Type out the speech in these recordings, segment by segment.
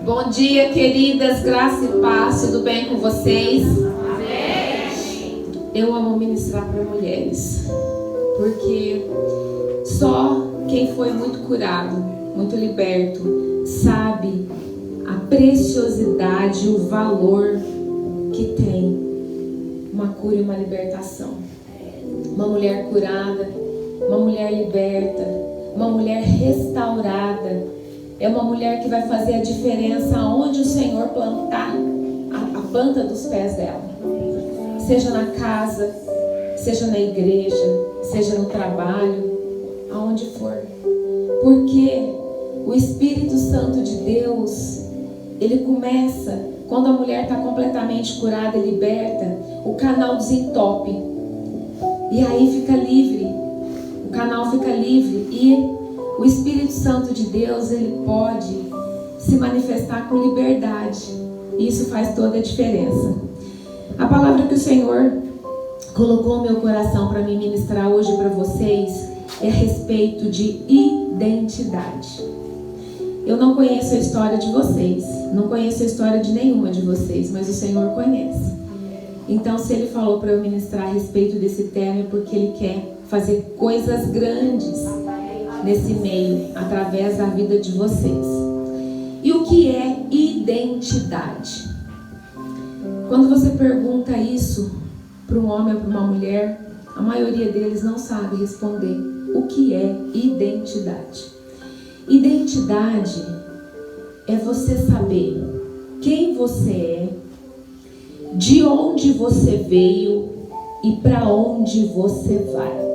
Bom dia, queridas, graça e paz, tudo bem com vocês? Amém. Eu amo ministrar para mulheres, porque só quem foi muito curado, muito liberto, sabe a preciosidade, o valor que tem uma cura e uma libertação. Uma mulher curada, uma mulher liberta, uma mulher restaurada. É uma mulher que vai fazer a diferença aonde o Senhor plantar a planta dos pés dela. Seja na casa, seja na igreja, seja no trabalho, aonde for. Porque o Espírito Santo de Deus, ele começa, quando a mulher está completamente curada e liberta, o canal desentope. E aí fica livre. O canal fica livre e o Espírito Santo de Deus, ele pode se manifestar com liberdade. E isso faz toda a diferença. A palavra que o Senhor colocou no meu coração para me ministrar hoje para vocês é a respeito de identidade. Eu não conheço a história de vocês, não conheço a história de nenhuma de vocês, mas o Senhor conhece. Então, se Ele falou para eu ministrar a respeito desse tema, é porque Ele quer fazer coisas grandes nesse meio, através da vida de vocês. E o que é identidade? Quando você pergunta isso para um homem ou para uma mulher, a maioria deles não sabe responder o que é identidade. Identidade é você saber quem você é, de onde você veio e para onde você vai.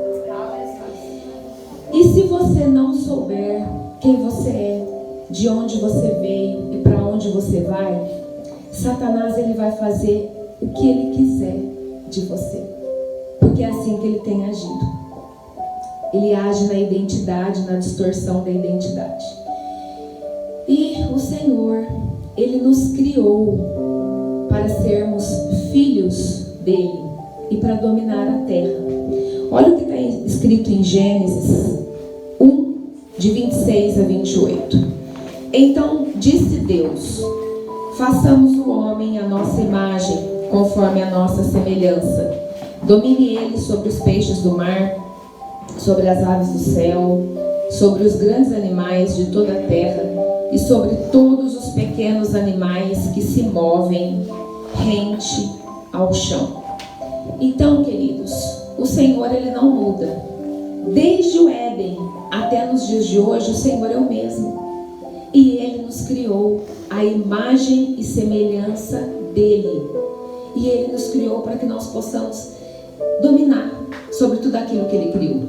E se você não souber quem você é, de onde você veio e para onde você vai, Satanás, ele vai fazer o que ele quiser de você. Porque é assim que ele tem agido. Ele age na identidade, na distorção da identidade. E o Senhor, ele nos criou para sermos filhos dele e para dominar a terra. Olha o que está escrito em Gênesis 1, de 26 a 28. Então disse Deus: façamos o homem à nossa imagem, conforme a nossa semelhança. Domine ele sobre os peixes do mar, sobre as aves do céu, sobre os grandes animais de toda a terra e sobre todos os pequenos animais que se movem rente ao chão. Então, queridos, o Senhor, ele não muda. Desde o Éden até nos dias de hoje, o Senhor é o mesmo. E ele nos criou à imagem e semelhança dele. E ele nos criou para que nós possamos dominar sobre tudo aquilo que ele criou.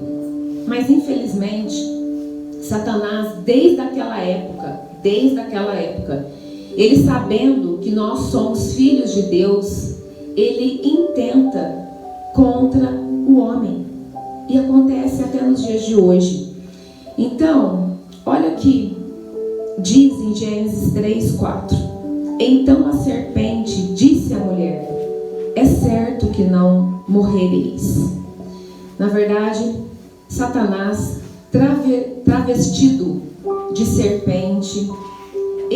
Mas infelizmente, Satanás, desde aquela época, ele sabendo que nós somos filhos de Deus, ele intenta contra o homem. E acontece até nos dias de hoje. Então, olha aqui, diz em Gênesis 3:4. Então a serpente disse à mulher: é certo que não morrereis. Na verdade, Satanás, travestido de serpente, o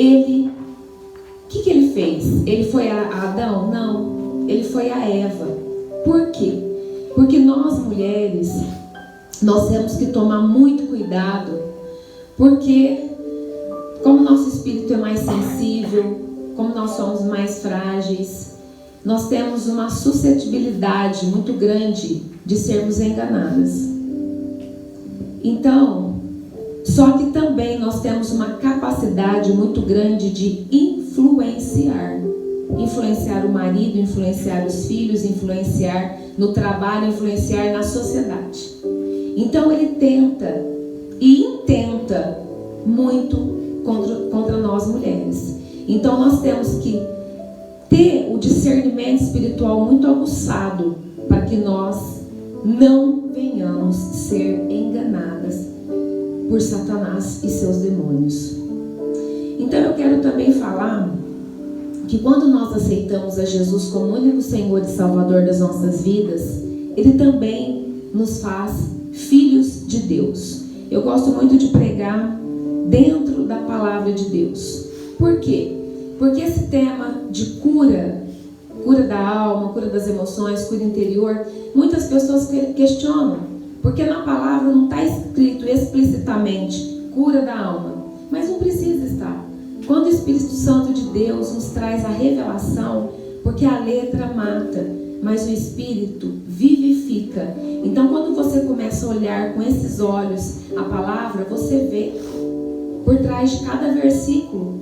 que ele fez? Ele foi a Adão? Não, ele foi a Eva. Por quê? Porque nós mulheres, nós temos que tomar muito cuidado, porque como nosso espírito é mais sensível, como nós somos mais frágeis, nós temos uma suscetibilidade muito grande de sermos enganadas. Então, só que também nós temos uma capacidade muito grande de influenciar o marido, influenciar os filhos, influenciar no trabalho, influenciar na sociedade. Então ele tenta e intenta muito contra nós mulheres. Então nós temos que ter o discernimento espiritual muito aguçado para que nós não venhamos ser enganadas por Satanás e seus demônios. Então eu quero também falar que quando nós aceitamos a Jesus como único Senhor e Salvador das nossas vidas, Ele também nos faz filhos de Deus. Eu gosto muito de pregar dentro da palavra de Deus, Por quê? Porque esse tema de cura da alma, cura das emoções, cura interior, muitas pessoas questionam, porque na palavra não está escrito explicitamente cura da alma, mas não precisa estar. Quando o Espírito Santo de Deus nos traz a revelação, porque a letra mata, mas o Espírito vivifica. Então, quando você começa a olhar com esses olhos a palavra, você vê por trás de cada versículo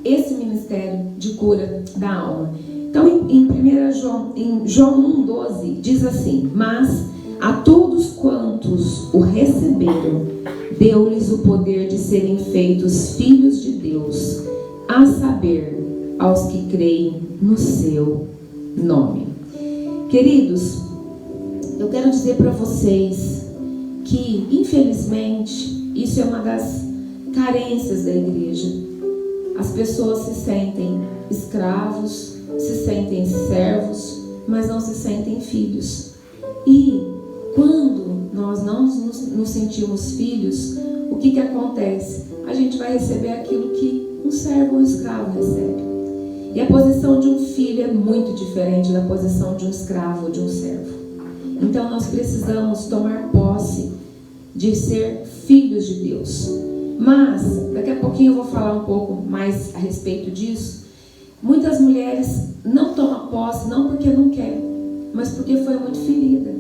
esse ministério de cura da alma. Então, em João 1,12 diz assim: mas a todos quantos o receberam, deu-lhes o poder de serem feitos filhos de Deus, a saber, aos que creem no seu nome. Queridos, eu quero dizer para vocês que, infelizmente, isso é uma das carências da igreja. As pessoas se sentem escravos, se sentem servos, mas não se sentem filhos. E quando nós não nos sentimos filhos, o que acontece? A gente vai receber aquilo que um servo ou um escravo recebe. E a posição de um filho é muito diferente da posição de um escravo ou de um servo. Então nós precisamos tomar posse de ser filhos de Deus. Mas, daqui a pouquinho eu vou falar um pouco mais a respeito disso. Muitas mulheres não tomam posse, não porque não quer, mas porque foi muito ferida.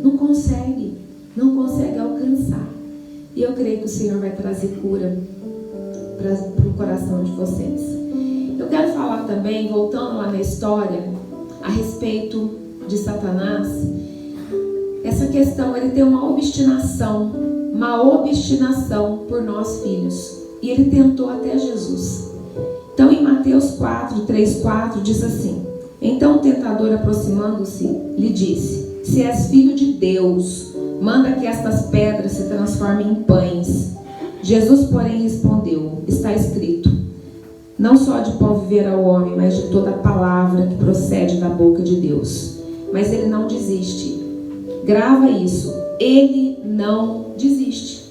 Não consegue alcançar. E eu creio que o Senhor vai trazer cura para o coração de vocês. Eu quero falar também, voltando lá na história, a respeito de Satanás. Essa questão, ele tem uma obstinação por nós filhos. E ele tentou até Jesus. Então em Mateus 4, 3, 4 diz assim: então o tentador, aproximando-se, lhe disse: se és filho de Deus, manda que estas pedras se transformem em pães. Jesus, porém, respondeu: está escrito, não só de pão viverá o homem, mas de toda a palavra que procede da boca de Deus. Mas ele não desiste. Grava isso. Ele não desiste.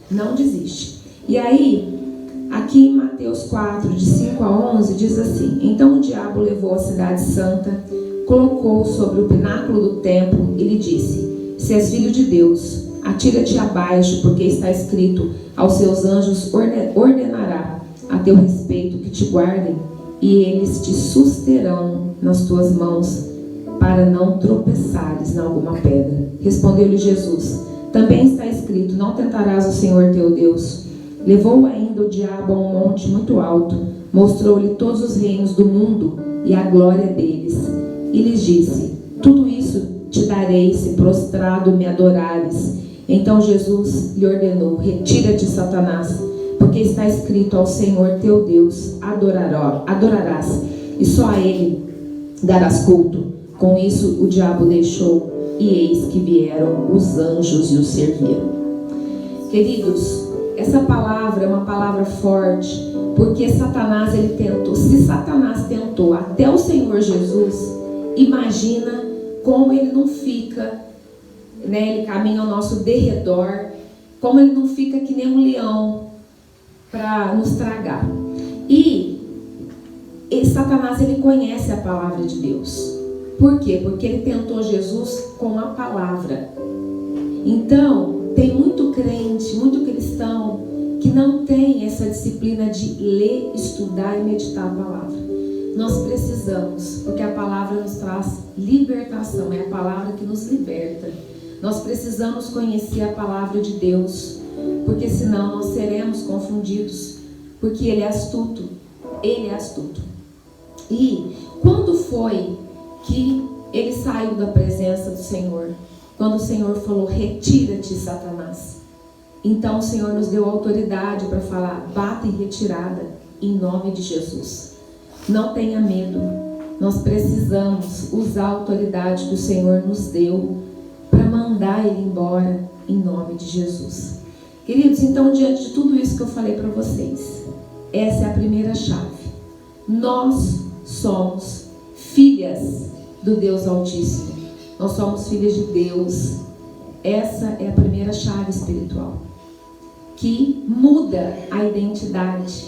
Não desiste. E aí, aqui em Mateus 4, de 5 a 11, diz assim: então o diabo levou a cidade santa, colocou-o sobre o pináculo do templo e lhe disse: se és filho de Deus, atira-te abaixo, porque está escrito: aos seus anjos ordenará a teu respeito que te guardem, e eles te susterão nas tuas mãos, para não tropeçares em alguma pedra. Respondeu-lhe Jesus: também está escrito: não tentarás o Senhor teu Deus. Levou ainda o diabo a um monte muito alto, mostrou-lhe todos os reinos do mundo e a glória deles, e lhes disse: tudo isso te darei se prostrado me adorares. Então Jesus lhe ordenou: retira-te, Satanás, porque está escrito: ao Senhor teu Deus adorarás, e só a ele darás culto. Com isso o diabo deixou, e eis que vieram os anjos e o serviram. Queridos, essa palavra é uma palavra forte, porque Satanás, ele tentou. Se Satanás tentou até o Senhor Jesus, imagina como ele não fica, né? Ele caminha ao nosso derredor, como ele não fica que nem um leão para nos tragar. E Satanás, ele conhece a palavra de Deus. Por quê? Porque ele tentou Jesus com a palavra. Então, tem muito crente, muito cristão, que não tem essa disciplina de ler, estudar e meditar a palavra. Nós precisamos, porque a palavra nos traz libertação, é a palavra que nos liberta. Nós precisamos conhecer a palavra de Deus, porque senão nós seremos confundidos, porque Ele é astuto. Ele é astuto. E quando foi que ele saiu da presença do Senhor? Quando o Senhor falou: retira-te, Satanás. Então o Senhor nos deu autoridade para falar: bata em retirada, em nome de Jesus. Não tenha medo. Nós precisamos usar a autoridade que o Senhor nos deu para mandar ele embora, em nome de Jesus. Queridos, então, diante de tudo isso que eu falei para vocês, essa é a primeira chave. Nós somos filhas do Deus Altíssimo. Nós somos filhas de Deus. Essa é a primeira chave espiritual, que muda a identidade.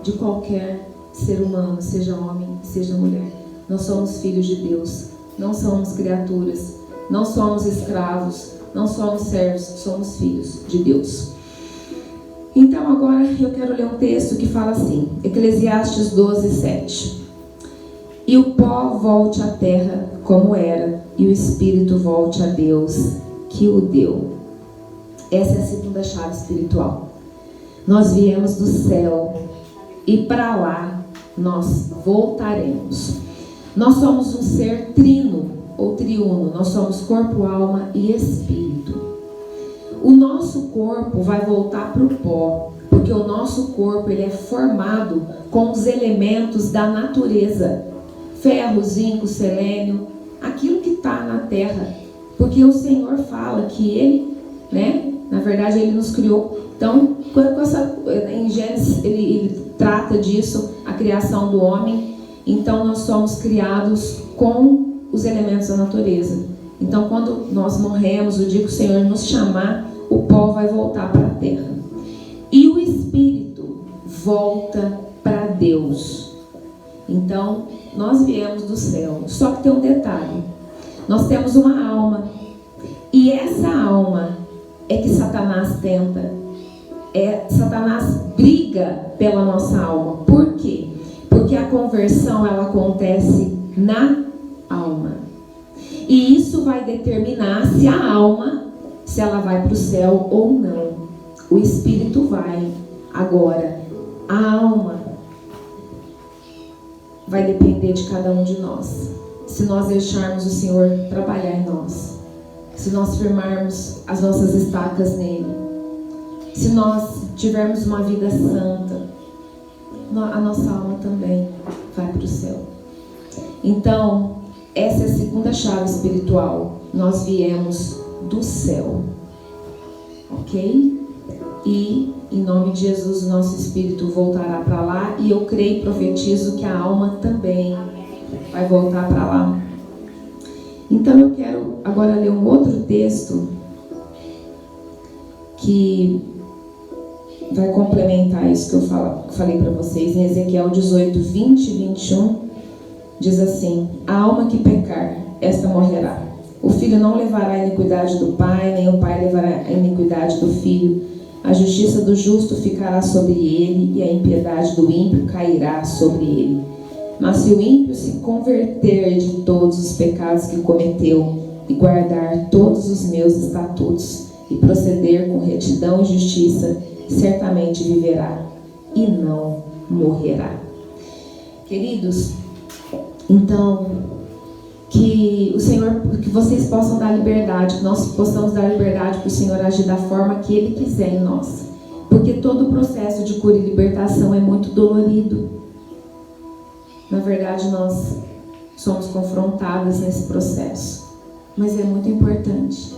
de qualquer ser humano, seja homem, seja mulher. Nós somos filhos de Deus, não somos criaturas, não somos escravos, não somos servos, somos filhos de Deus. Então agora eu quero ler um texto que fala assim, Eclesiastes 12:7. E o pó volte à terra como era, e o espírito volte a Deus que o deu. Essa é a segunda chave espiritual. Nós viemos do céu e para lá nós voltaremos. Nós somos um ser trino ou triuno. Nós somos corpo, alma e espírito. O nosso corpo vai voltar para o pó, porque o nosso corpo ele é formado com os elementos da natureza. Ferro, zinco, selênio, aquilo que está na terra. Porque o Senhor fala que Ele, na verdade Ele nos criou. Então, em Gênesis ele trata disso, a criação do homem. Então nós somos criados com os elementos da natureza. Então quando nós morremos, o dia que o Senhor nos chamar, o pó vai voltar para a terra. E o espírito volta para Deus. Então nós viemos do céu. Só que tem um detalhe. Nós temos uma alma. E essa alma é que Satanás tenta. Satanás briga pela nossa alma. Por quê? Porque a conversão ela acontece na alma. E isso vai determinar se a alma, se ela vai para o céu ou não. O espírito vai. Agora, a alma vai depender de cada um de nós. Se nós deixarmos o Senhor trabalhar em nós. Se nós firmarmos as nossas estacas nele. Se nós tivermos uma vida santa, a nossa alma também vai para o céu. Então, essa é a segunda chave espiritual. Nós viemos do céu. Ok? E, em nome de Jesus, o nosso espírito voltará para lá. E eu creio e profetizo que a alma também vai voltar para lá. Então, eu quero agora ler um outro texto que vai complementar isso que eu falei para vocês. Em Ezequiel 18, 20 e 21, diz assim: a alma que pecar, esta morrerá. O filho não levará a iniquidade do pai, nem o pai levará a iniquidade do filho. A justiça do justo ficará sobre ele, e a impiedade do ímpio cairá sobre ele. Mas se o ímpio se converter de todos os pecados que cometeu, e guardar todos os meus estatutos, e proceder com retidão e justiça, certamente viverá e não morrerá. Queridos, então, que o Senhor, que vocês possam dar liberdade, que nós possamos dar liberdade para o Senhor agir da forma que Ele quiser em nós. Porque todo o processo de cura e libertação é muito dolorido. Na verdade, nós somos confrontadas nesse processo. Mas é muito importante.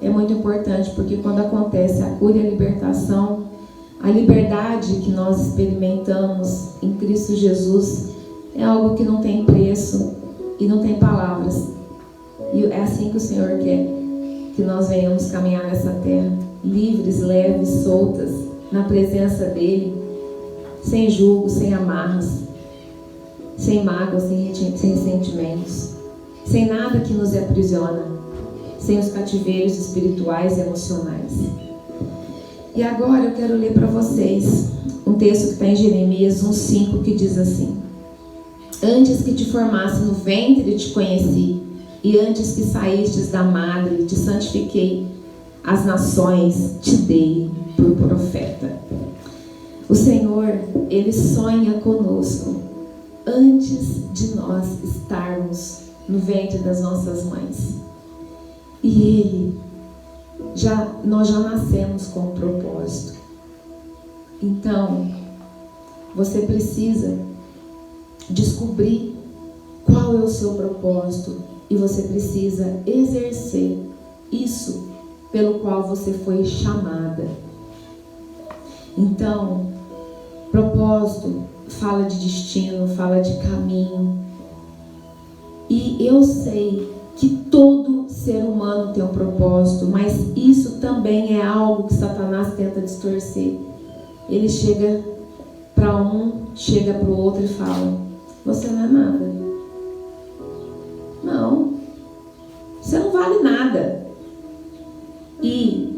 É muito importante porque quando acontece a cura e a libertação, a liberdade que nós experimentamos em Cristo Jesus é algo que não tem preço e não tem palavras. E é assim que o Senhor quer que nós venhamos caminhar nessa terra, livres, leves, soltas, na presença dEle, sem julgo, sem amarras, sem mágoas, sem ressentimentos, sem nada que nos aprisiona, sem os cativeiros espirituais e emocionais. E agora eu quero ler para vocês um texto que está em Jeremias 1,5, que diz assim: antes que te formasse no ventre te conheci, e antes que saístes da madre te santifiquei, as nações te dei por profeta. O Senhor, Ele sonha conosco antes de nós estarmos no ventre das nossas mães. E nós já nascemos com um propósito. Então, você precisa descobrir qual é o seu propósito e você precisa exercer isso pelo qual você foi chamada. Então, propósito fala de destino, fala de caminho. E eu sei que todo ser humano tem um propósito, mas isso também é algo que Satanás tenta distorcer. Ele chega para um, chega para o outro e fala: você não é nada. Não, você não vale nada. E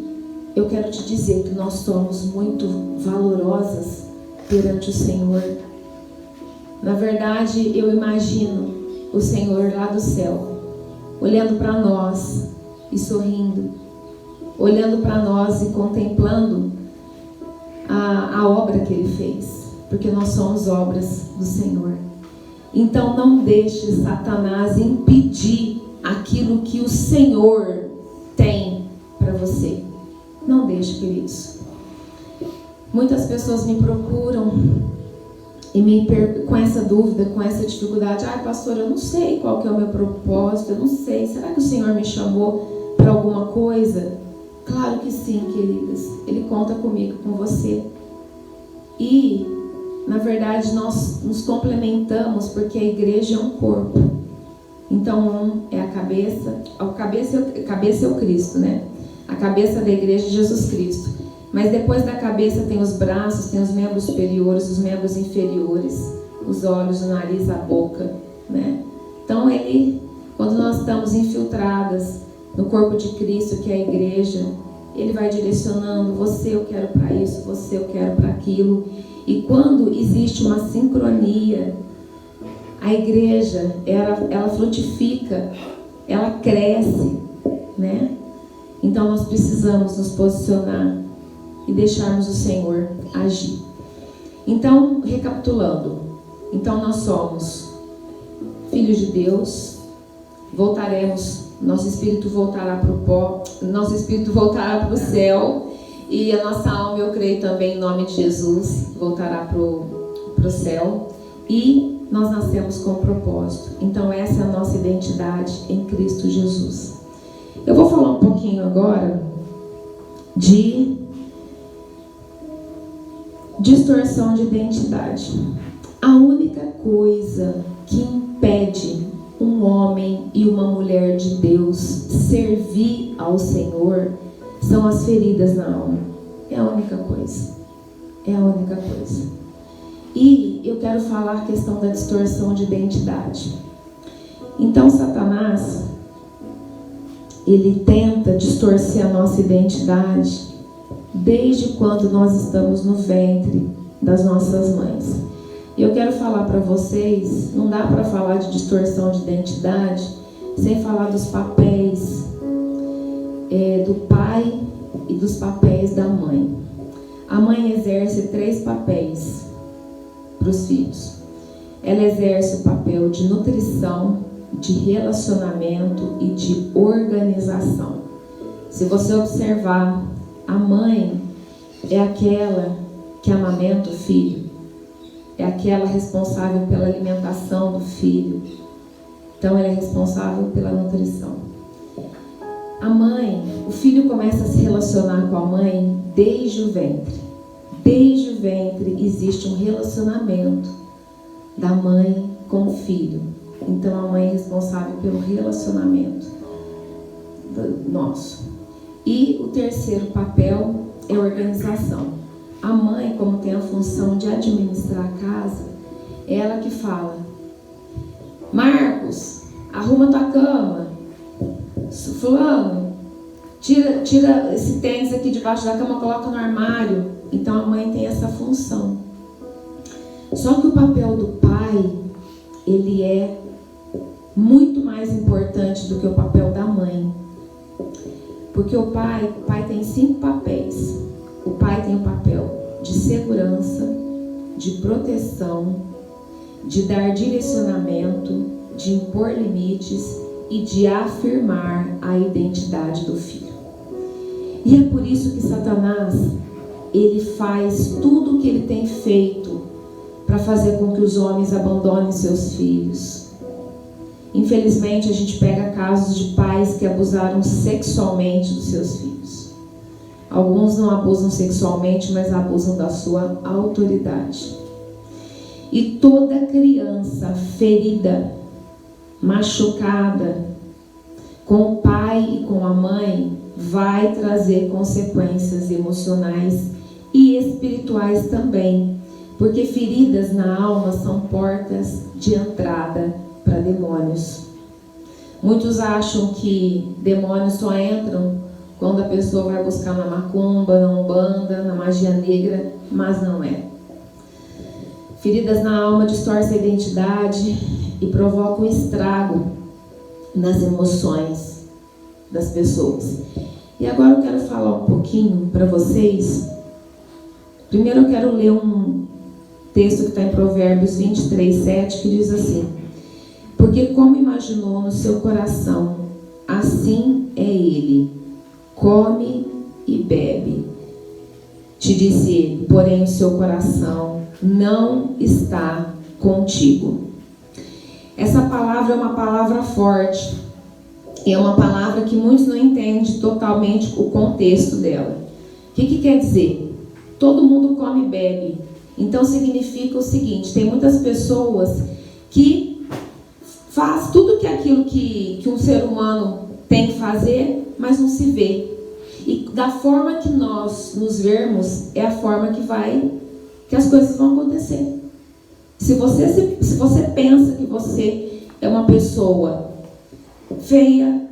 eu quero te dizer que nós somos muito valorosas perante o Senhor. Na verdade, eu imagino o Senhor lá do céu, olhando para nós e sorrindo, olhando para nós e contemplando a obra que Ele fez, porque nós somos obras do Senhor. Então não deixe Satanás impedir aquilo que o Senhor tem para você. Não deixe, queridos. Muitas pessoas me procuram e com essa dúvida, com essa dificuldade: ai, pastor, eu não sei qual que é o meu propósito, eu não sei, será que o Senhor me chamou para alguma coisa? Claro que sim, queridas. Ele conta comigo, com você. E, na verdade, nós nos complementamos, porque a igreja é um corpo. Então, um é a cabeça é o Cristo, né? A cabeça da igreja é Jesus Cristo. Mas depois da cabeça tem os braços, tem os membros superiores, os membros inferiores, os olhos, o nariz, a boca, né? Então, quando nós estamos infiltradas no corpo de Cristo, que é a igreja, Ele vai direcionando: você eu quero para isso, você eu quero para aquilo. E quando existe uma sincronia, a igreja, ela frutifica, ela cresce, né? Então nós precisamos nos posicionar e deixarmos o Senhor agir. Então, recapitulando, então nós somos filhos de Deus, nosso espírito voltará para o pó, nosso espírito voltará para o céu, e a nossa alma, eu creio também, em nome de Jesus, voltará para o céu, e nós nascemos com um propósito. Então essa é a nossa identidade em Cristo Jesus. Eu vou falar um pouquinho agora de distorção de identidade. A única coisa que impede um homem e uma mulher de Deus servir ao Senhor são as feridas na alma. É a única coisa. É a única coisa. E eu quero falar a questão da distorção de identidade. Então, Satanás, ele tenta distorcer a nossa identidade desde quando nós estamos no ventre das nossas mães. E eu quero falar para vocês, não dá para falar de distorção de identidade sem falar dos papéis do pai e dos papéis da mãe. A mãe exerce 3 papéis para os filhos. Ela exerce o papel de nutrição, de relacionamento e de organização. Se você observar, a mãe é aquela que amamenta o filho, é aquela responsável pela alimentação do filho. Então ela é responsável pela nutrição. A mãe, o filho começa a se relacionar com a mãe desde o ventre. Desde o ventre existe um relacionamento da mãe com o filho. Então a mãe é responsável pelo relacionamento nosso. E o terceiro papel é a organização. A mãe, como tem a função de administrar a casa, é ela que fala: Marcos, arruma tua cama. Fulano, tira esse tênis aqui debaixo da cama, coloca no armário. Então a mãe tem essa função. Só que o papel do pai, ele é muito mais importante do que o papel da mãe. Porque o pai tem 5 papéis. O pai tem o papel de segurança, de proteção, de dar direcionamento, de impor limites e de afirmar a identidade do filho. E é por isso que Satanás, ele faz tudo o que ele tem feito para fazer com que os homens abandonem seus filhos. Infelizmente, a gente pega casos de pais que abusaram sexualmente dos seus filhos. Alguns não abusam sexualmente, mas abusam da sua autoridade. E toda criança ferida, machucada, com o pai e com a mãe, vai trazer consequências emocionais e espirituais também. porque feridas na alma são portas de entrada para demônios. Muitos acham que demônios só entram quando a pessoa vai buscar na macumba, na umbanda, na magia negra, mas não é. Feridas na alma distorcem a identidade e provocam estrago nas emoções das pessoas. E agora eu quero falar um pouquinho para vocês. Primeiro eu quero ler um texto que está em Provérbios 23:7, que diz assim: porque como imaginou no seu coração, assim é ele, come e bebe. Te disse ele, porém o seu coração não está contigo. Essa palavra é uma palavra forte. E é uma palavra que muitos não entendem totalmente o contexto dela. O que quer dizer? Todo mundo come e bebe. Então significa o seguinte: tem muitas pessoas que faz tudo aquilo que um ser humano tem que fazer, mas não se vê. E da forma que nós nos vermos, é a forma que as coisas vão acontecer. Se você pensa que você é uma pessoa feia,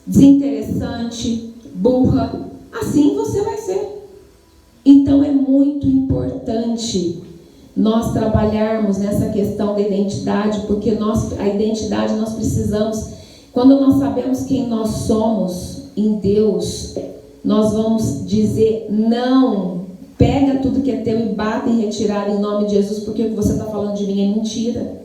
desinteressante, burra, assim você vai ser. Então é muito importante nós trabalharmos nessa questão da identidade, porque a identidade nós precisamos, quando nós sabemos quem nós somos em Deus, nós vamos dizer não. Pega tudo que é teu e bata em retirada em nome de Jesus, porque o que você está falando de mim é mentira.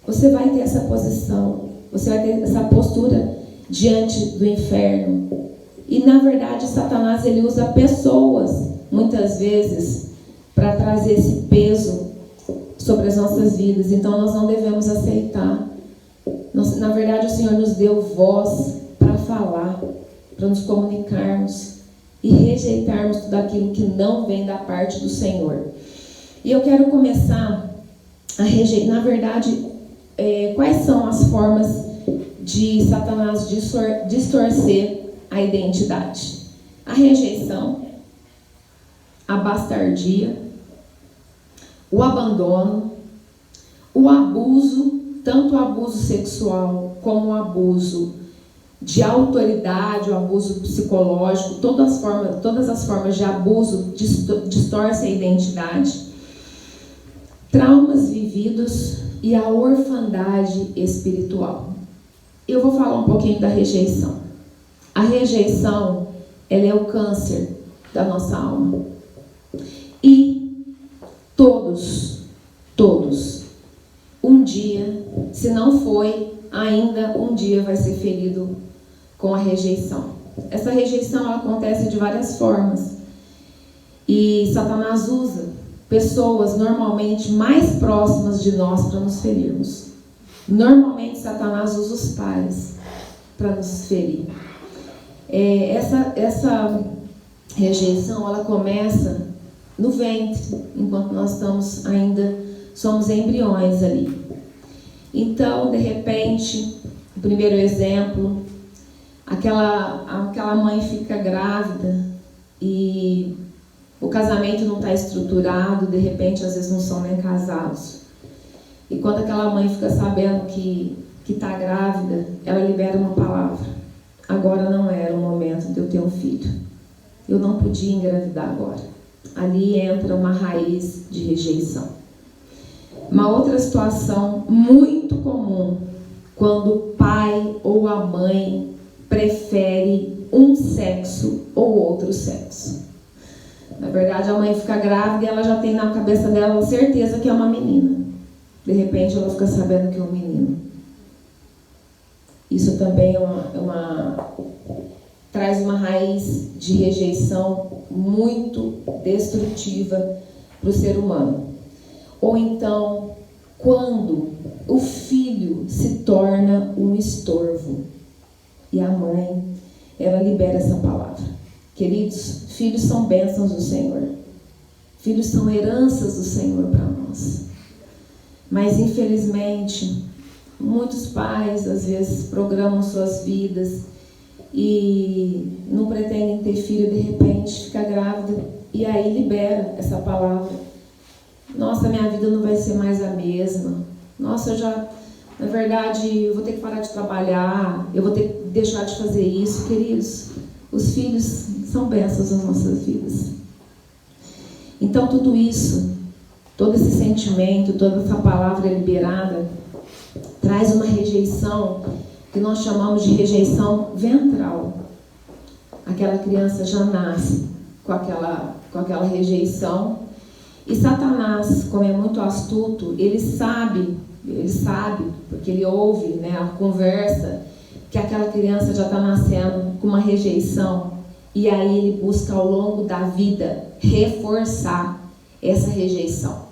Você vai ter essa posição, você vai ter essa postura diante do inferno. E na verdade Satanás, ele usa pessoas muitas vezes para trazer esse peso sobre as nossas vidas. Então nós não devemos aceitar. Na verdade o Senhor nos deu voz para falar, para nos comunicarmos e rejeitarmos tudo aquilo que não vem da parte do Senhor. E eu quero começar a rejeitar. Na verdade, quais são as formas de Satanás distorcer a identidade? A rejeição, a bastardia, o abandono, o abuso, tanto o abuso sexual como o abuso de autoridade, o abuso psicológico, todas as formas de abuso distorcem a identidade, traumas vividos e a orfandade espiritual. Eu vou falar um pouquinho da rejeição. A rejeição, ela é o câncer da nossa alma. E todos, um dia, se não foi, ainda um dia vai ser ferido com a rejeição. Essa rejeição, ela acontece de várias formas. E Satanás usa pessoas normalmente mais próximas de nós para nos ferirmos. Normalmente Satanás usa os pais para nos ferir. Essa rejeição, ela começa no ventre, enquanto nós somos embriões ali. Então, de repente, o primeiro exemplo, aquela mãe fica grávida e o casamento não está estruturado, de repente, às vezes não são nem casados. E quando aquela mãe fica sabendo que está grávida, ela libera uma palavra: agora não era o momento de eu ter um filho. Eu não podia engravidar agora. Ali entra uma raiz de rejeição. Uma outra situação muito comum, quando o pai ou a mãe prefere um sexo ou outro sexo. Na verdade, a mãe fica grávida e ela já tem na cabeça dela certeza que é uma menina. De repente, ela fica sabendo que é um menino. Isso também traz uma raiz de rejeição muito destrutiva para o ser humano. Ou então, quando o filho se torna um estorvo e a mãe, ela libera essa palavra. Queridos, filhos são bênçãos do Senhor. Filhos são heranças do Senhor para nós. Mas, infelizmente, muitos pais, às vezes, programam suas vidas e não pretendem ter filho, de repente fica grávida e aí libera essa palavra. nossa, minha vida não vai ser mais a mesma. Nossa, na verdade, eu vou ter que parar de trabalhar, eu vou ter que deixar de fazer isso. Queridos, os filhos são bênçãos nas nossas vidas. Então, tudo isso, todo esse sentimento, toda essa palavra liberada, traz uma rejeição que nós chamamos de rejeição ventral. Aquela criança já nasce com aquela rejeição. E Satanás, como é muito astuto, ele sabe, porque ele ouve, né, a conversa, que aquela criança já está nascendo com uma rejeição. E aí ele busca ao longo da vida reforçar essa rejeição.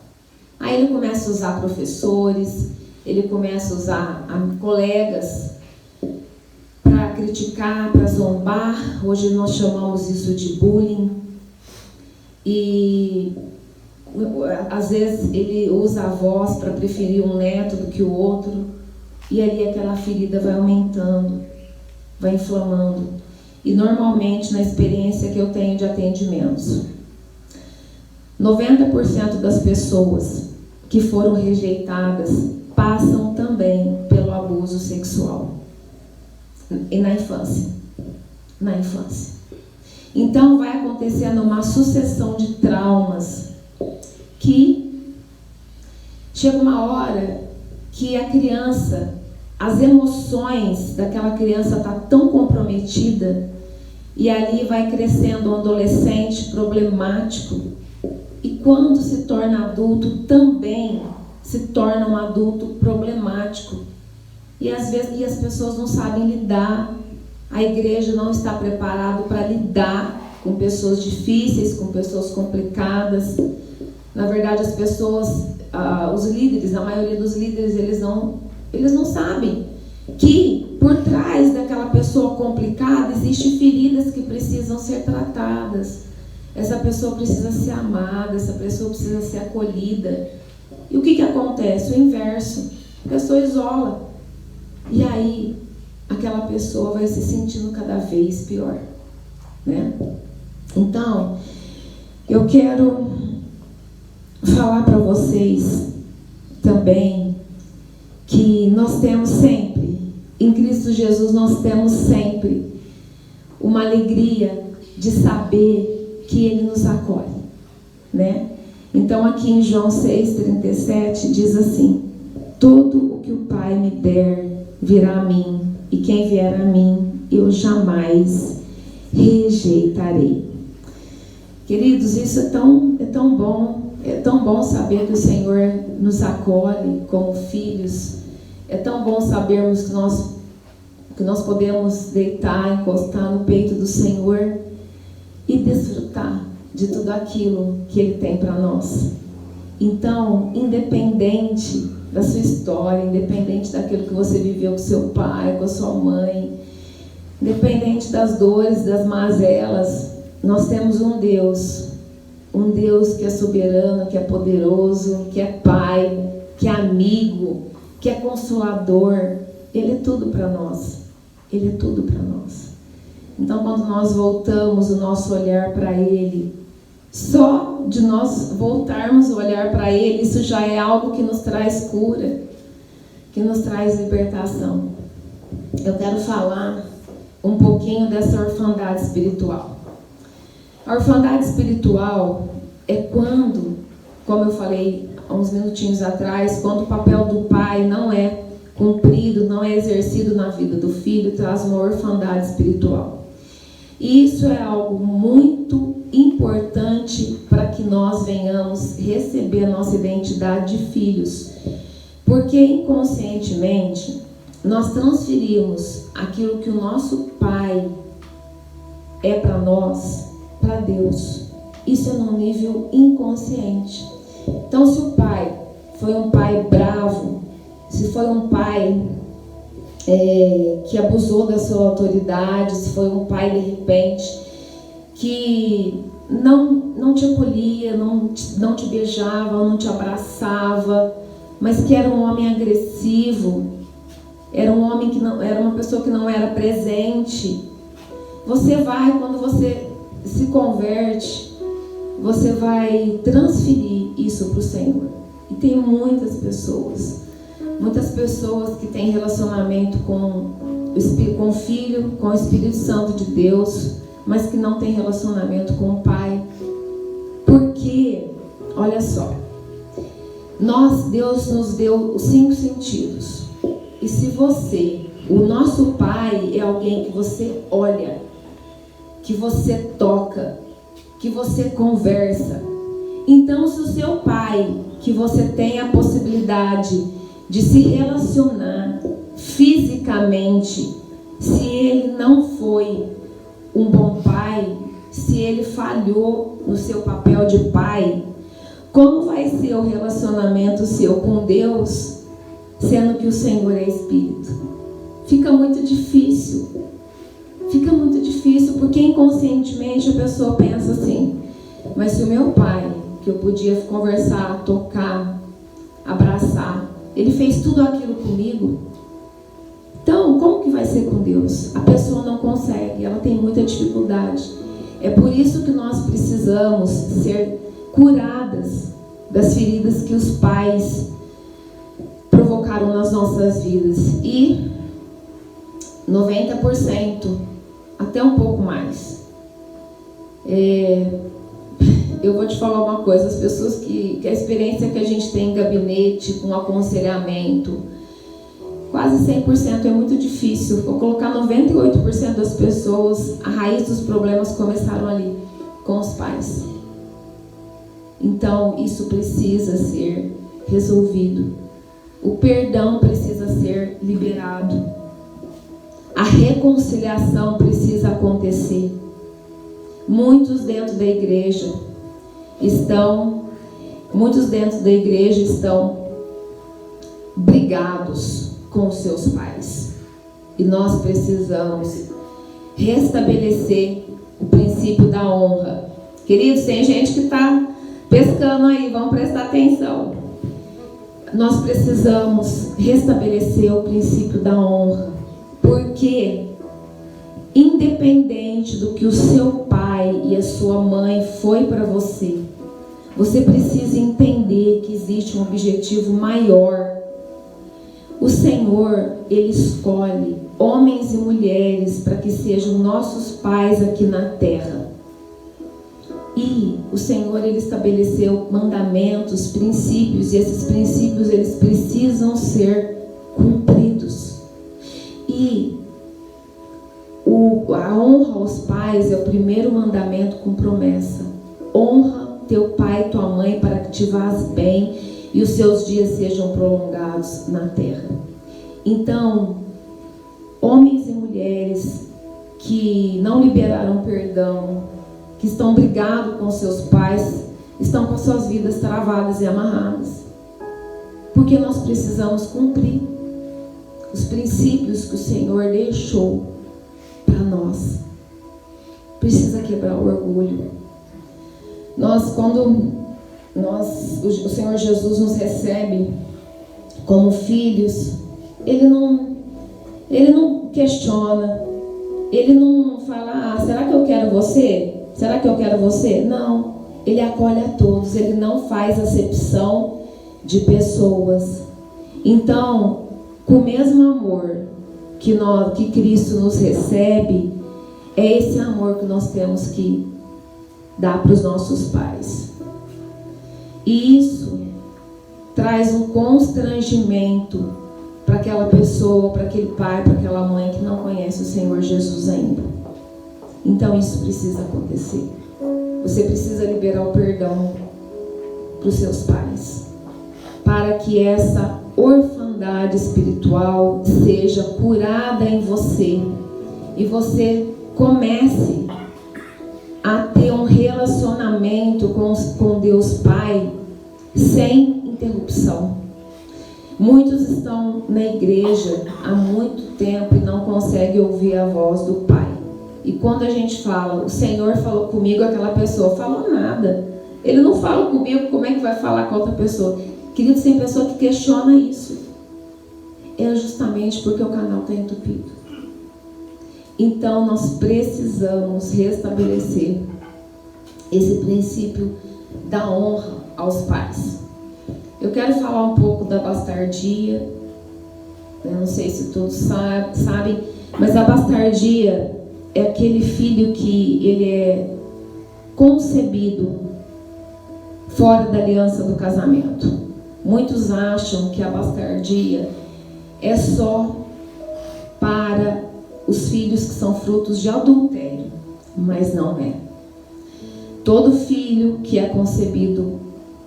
Aí ele começa a usar professores, ele começa a usar colegas para criticar, para zombar. Hoje nós chamamos isso de bullying. E às vezes ele usa a voz para preferir um neto do que o outro. E ali aquela ferida vai aumentando, vai inflamando. E normalmente na experiência que eu tenho de atendimentos, 90% das pessoas que foram rejeitadas passam também pelo abuso sexual. E na infância. Então vai acontecendo uma sucessão de traumas que chega uma hora que a criança, as emoções daquela criança tá tão comprometida, e ali vai crescendo um adolescente problemático, e quando se torna adulto também se torna um adulto problemático. E às vezes as pessoas não sabem lidar, a igreja não está preparada para lidar com pessoas difíceis, com pessoas complicadas. Na verdade, as pessoas, os líderes, a maioria dos líderes, eles não sabem que por trás daquela pessoa complicada existem feridas que precisam ser tratadas. Essa pessoa precisa ser amada, essa pessoa precisa ser acolhida. E o que acontece? O inverso. A pessoa isola. E aí, aquela pessoa vai se sentindo cada vez pior, né? Então, eu quero falar para vocês também que nós temos sempre, em Cristo Jesus, nós temos sempre uma alegria de saber que Ele nos acolhe, né? Então, aqui em João 6,37 diz assim: tudo o que o Pai me der virá a mim, e quem vier a mim, eu jamais rejeitarei. Queridos, isso é tão bom saber que o Senhor nos acolhe como filhos. É tão bom sabermos que nós podemos deitar, encostar no peito do Senhor e desfrutar de tudo aquilo que Ele tem para nós. Então, independente da sua história, independente daquilo que você viveu com seu pai, com a sua mãe, independente das dores, das mazelas, nós temos um Deus que é soberano, que é poderoso, que é Pai, que é amigo, que é consolador. Ele é tudo para nós. Ele é tudo para nós. Então, quando nós voltamos o nosso olhar para Ele, só de nós voltarmos o olhar para Ele, isso já é algo que nos traz cura, que nos traz libertação. Eu quero falar um pouquinho dessa orfandade espiritual. A orfandade espiritual é quando, como eu falei há uns minutinhos atrás, quando o papel do pai não é cumprido, não é exercido na vida do filho, traz uma orfandade espiritual. E isso é algo muito importante para que nós venhamos receber a nossa identidade de filhos. Porque inconscientemente nós transferimos aquilo que o nosso pai é para nós, para Deus. Isso é num nível inconsciente. Então, se o pai foi um pai bravo, se foi um pai que abusou da sua autoridade, se foi um pai, de repente, que não te acolhia, não te beijava, não te abraçava, mas que era um homem agressivo, era um homem que não era uma pessoa que não era presente, você vai, quando você se converte, você vai transferir isso para o Senhor. E tem muitas pessoas que têm relacionamento com o Filho, com o Espírito Santo de Deus, mas que não têm relacionamento com o Pai. Porque, olha só, Deus nos deu os 5 sentidos. E se o nosso Pai é alguém que você olha, que você toca, que você conversa, então se o seu Pai, que você tem a possibilidade de se relacionar fisicamente, se ele não foi um bom pai, se ele falhou no seu papel de pai, como vai ser o relacionamento seu com Deus, sendo que o Senhor é Espírito? Fica muito difícil, porque inconscientemente a pessoa pensa assim: mas se o meu pai, que eu podia conversar, tocar, abraçar, ele fez tudo aquilo comigo, então como que vai ser com Deus? A pessoa não consegue, ela tem muita dificuldade. É por isso que nós precisamos ser curadas das feridas que os pais provocaram nas nossas vidas. E 90%, até um pouco mais. Eu vou te falar uma coisa: as pessoas que a experiência que a gente tem em gabinete, com aconselhamento, quase 100% é muito difícil. Vou colocar 98% das pessoas, a raiz dos problemas começaram ali, com os pais. Então, isso precisa ser resolvido. O perdão precisa ser liberado. A reconciliação precisa acontecer. Muitos dentro da igreja estão brigados com os seus pais. E nós precisamos restabelecer o princípio da honra. Queridos, tem gente que está pescando aí, vamos prestar atenção. Nós precisamos restabelecer o princípio da honra, porque independente do que o seu pai e a sua mãe foi para você, você precisa entender que existe um objetivo maior. O Senhor, Ele escolhe homens e mulheres para que sejam nossos pais aqui na terra. E o Senhor, Ele estabeleceu mandamentos, princípios, e esses princípios, eles precisam ser cumpridos. E a honra aos pais é o primeiro mandamento com promessa. Honra teu pai e tua mãe para que te vás bem e os seus dias sejam prolongados na terra. Então, homens e mulheres que não liberaram perdão, que estão brigados com seus pais, estão com suas vidas travadas e amarradas. Porque nós precisamos cumprir os princípios que o Senhor deixou para nós. Precisa quebrar o orgulho. O Senhor Jesus nos recebe como filhos, Ele não questiona, Ele não fala: será que eu quero você? Será que eu quero você? Não, Ele acolhe a todos, Ele não faz acepção de pessoas. Então, com o mesmo amor que Cristo nos recebe, é esse amor que nós temos que dar para os nossos pais. E isso traz um constrangimento para aquela pessoa, para aquele pai, para aquela mãe que não conhece o Senhor Jesus ainda. Então isso precisa acontecer. Você precisa liberar o perdão para os seus pais, para que essa orfandade espiritual seja curada em você e você comece a ter um relacionamento com Deus Pai sem interrupção. Muitos estão na igreja há muito tempo e não conseguem ouvir a voz do Pai. E quando a gente fala: o Senhor falou comigo, aquela pessoa falou nada. Ele não fala comigo, como é que vai falar com outra pessoa? Queridos, tem pessoa que questiona isso. É justamente porque o canal está entupido. Então nós precisamos restabelecer esse princípio da honra aos pais. Eu quero falar um pouco da bastardia. Eu não sei se todos sabem, mas a bastardia é aquele filho que ele é concebido fora da aliança do casamento. Muitos acham que a bastardia é só para os filhos que são frutos de adultério, mas não é. Todo filho que é concebido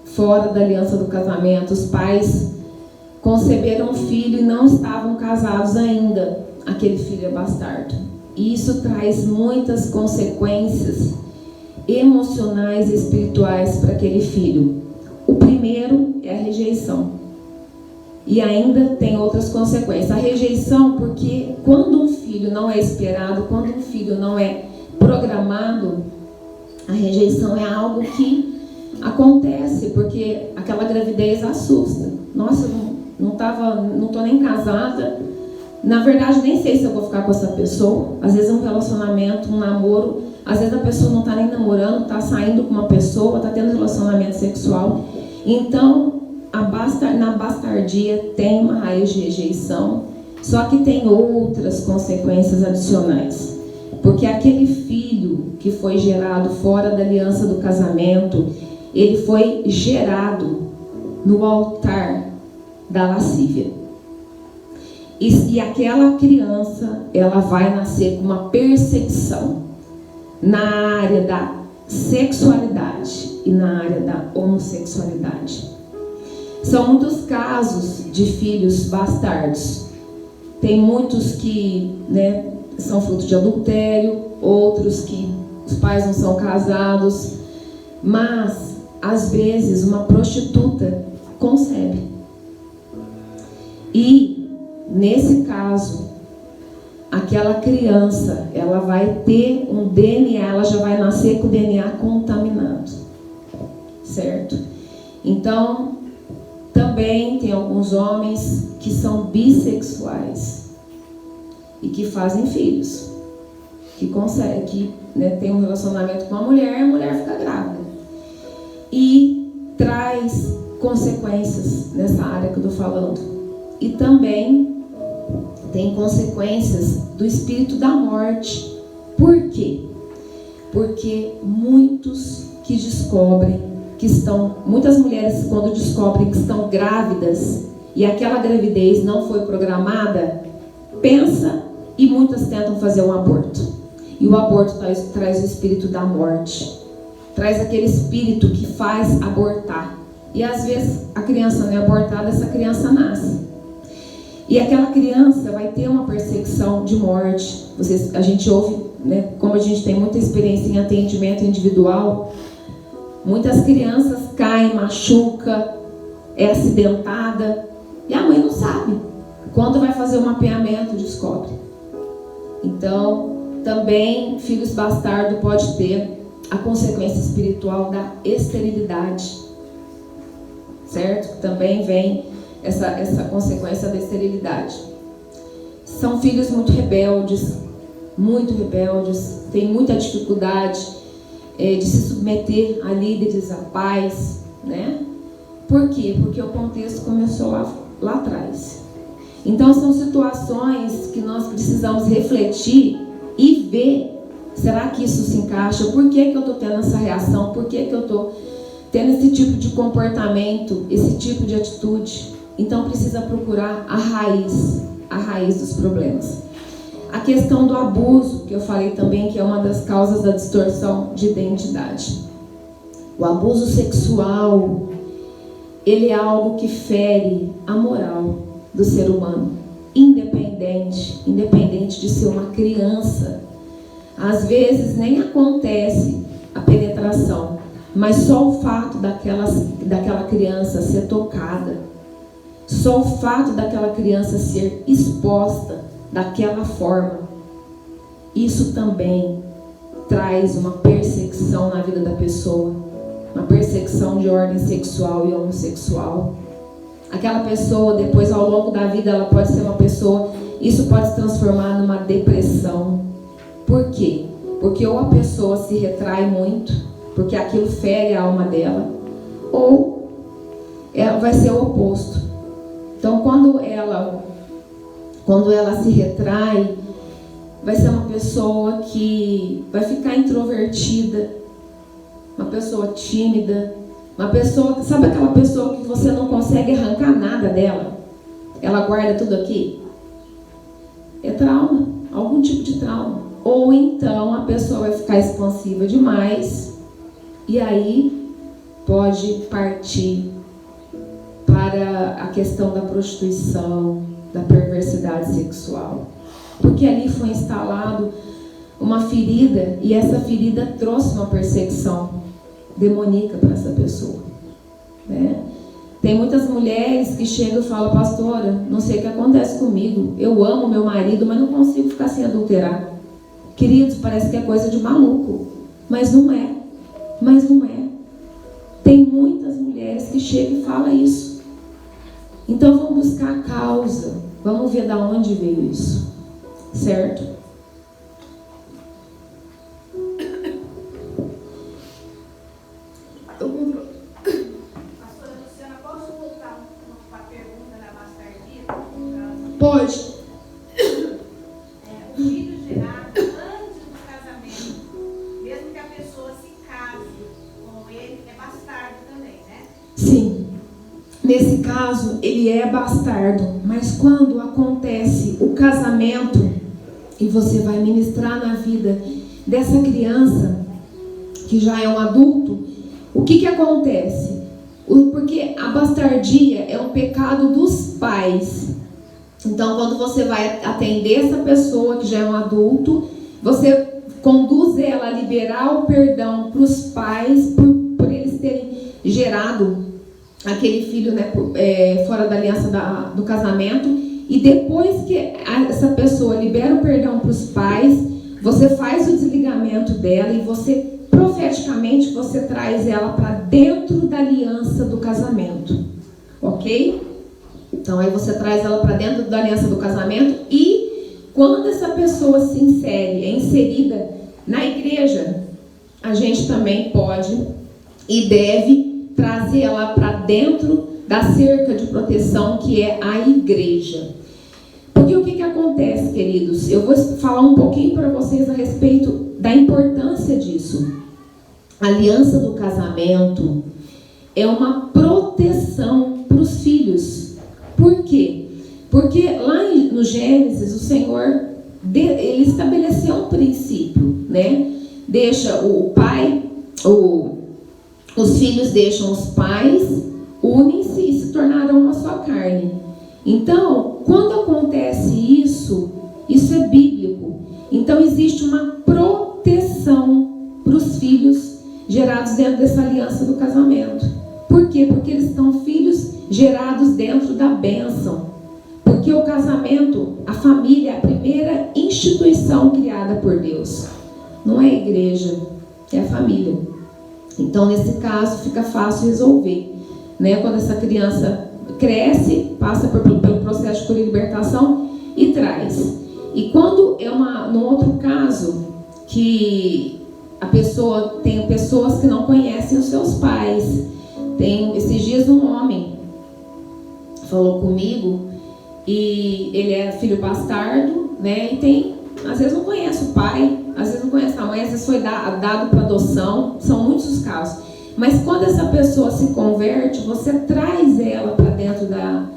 fora da aliança do casamento, os pais conceberam um filho e não estavam casados ainda, aquele filho é bastardo. E isso traz muitas consequências emocionais e espirituais para aquele filho. O primeiro é a rejeição. E ainda tem outras consequências. A rejeição, porque quando um filho não é esperado, quando um filho não é programado, a rejeição é algo que acontece, porque aquela gravidez assusta. Nossa, eu não tô nem casada. Na verdade, nem sei se eu vou ficar com essa pessoa. Às vezes é um relacionamento, um namoro. Às vezes a pessoa não está nem namorando, está saindo com uma pessoa, está tendo relacionamento sexual. Então, na bastardia tem uma raiz de rejeição, só que tem outras consequências adicionais. Porque aquele filho que foi gerado fora da aliança do casamento, ele foi gerado no altar da lascívia. E aquela criança, ela vai nascer com uma perseguição na área da sexualidade e na área da homossexualidade. São muitos casos de filhos bastardos. Tem muitos que, são fruto de adultério, outros que os pais não são casados, mas às vezes uma prostituta concebe. E nesse caso, aquela criança, ela vai ter um DNA, ela já vai nascer com o DNA contaminado, certo? Então, também tem alguns homens que são bissexuais e que fazem filhos, que conseguem, que tem um relacionamento com a mulher e a mulher fica grávida. E traz consequências nessa área que eu estou falando. E também tem consequências do espírito da morte. Por quê? Porque muitos que descobrem muitas mulheres, quando descobrem que estão grávidas e aquela gravidez não foi programada, pensa e muitas tentam fazer um aborto. E o aborto traz o espírito da morte, traz aquele espírito que faz abortar. E às vezes a criança não é abortada, essa criança nasce. E aquela criança vai ter uma perseguição de morte. A gente ouve, como a gente tem muita experiência em atendimento individual, muitas crianças caem, machucam, é acidentada, e a mãe não sabe. Quando vai fazer o mapeamento, descobre. Então, também, filhos bastardos pode ter a consequência espiritual da esterilidade, certo? Também vem essa consequência da esterilidade. São filhos muito rebeldes, têm muita dificuldade de se submeter a líderes, a pais, Por quê? Porque o contexto começou lá atrás. Então são situações que nós precisamos refletir e ver, será que isso se encaixa? Por que eu estou tendo essa reação? Por que eu estou tendo esse tipo de comportamento, esse tipo de atitude? Então precisa procurar a raiz dos problemas. A questão do abuso, que eu falei também, que é uma das causas da distorção de identidade. O abuso sexual, ele é algo que fere a moral do ser humano, independente de ser uma criança. Às vezes nem acontece a penetração, mas só o fato daquela criança ser tocada, só o fato daquela criança ser exposta daquela forma, isso também traz uma perseguição na vida da pessoa, uma perseguição de ordem sexual e homossexual. Aquela pessoa, depois, ao longo da vida, ela pode ser uma pessoa, isso pode se transformar numa depressão. Por quê? Porque ou a pessoa se retrai muito, porque aquilo fere a alma dela, ou vai ser o oposto. Então, quando ela se retrai, vai ser uma pessoa que vai ficar introvertida, uma pessoa tímida, uma pessoa, sabe aquela pessoa que você não consegue arrancar nada dela? Ela guarda tudo aqui? É trauma, algum tipo de trauma. Ou então a pessoa vai ficar expansiva demais e aí pode partir para a questão da prostituição, da perversidade sexual. Porque ali foi instalado uma ferida e essa ferida trouxe uma perseguição demoníaca para essa pessoa, né? Tem muitas mulheres que chegam e falam: pastora, não sei o que acontece comigo, eu amo meu marido, mas não consigo ficar sem adulterar. Queridos, parece que é coisa de maluco, mas não é. Tem muitas mulheres que chegam e falam isso. Então vamos buscar a causa, vamos ver de onde veio isso, certo? Pode. O filho gerado antes do casamento, mesmo que a pessoa se case com ele, é bastardo também, né? Sim. Nesse caso, ele é bastardo. Mas quando acontece o casamento e você vai ministrar na vida dessa criança, que já é um adulto, o que acontece? Porque a bastardia é um pecado dos pais. Então, quando você vai atender essa pessoa que já é um adulto, você conduz ela a liberar o perdão para os pais por eles terem gerado aquele filho, né, fora da aliança do casamento. E depois que essa pessoa libera o perdão para os pais, você faz o desligamento dela e você, profeticamente, você traz ela para dentro da aliança do casamento, ok? Então aí você traz ela para dentro da aliança do casamento e quando essa pessoa se insere, é inserida na igreja, a gente também pode e deve trazer ela para dentro da cerca de proteção que é a igreja. Porque o que acontece, queridos? Eu vou falar um pouquinho para vocês a respeito da importância disso. A aliança do casamento é uma proteção para os filhos. Por quê? Porque lá no Gênesis, o Senhor, ele estabeleceu um princípio, né? Deixa o pai, os filhos deixam os pais, unem-se e se tornarão uma só carne. Então, quando acontece isso é bíblico. Então, existe uma proteção para os filhos gerados dentro dessa aliança do casamento. Por quê? Porque eles são filhos gerados dentro da bênção. Porque o casamento, a família, é a primeira instituição criada por Deus. Não é a igreja, é a família. Então, nesse caso, fica fácil resolver, né? Quando essa criança cresce, passa pelo processo de cura e libertação e traz. E quando num outro caso, que a pessoa tem pessoas que não conhecem os seus pais. Esses dias um homem falou comigo e ele é filho bastardo, né? E às vezes não conhece o pai, às vezes não conhece a mãe, às vezes foi dado para adoção, são muitos os casos. Mas quando essa pessoa se converte, você traz ela para dentro da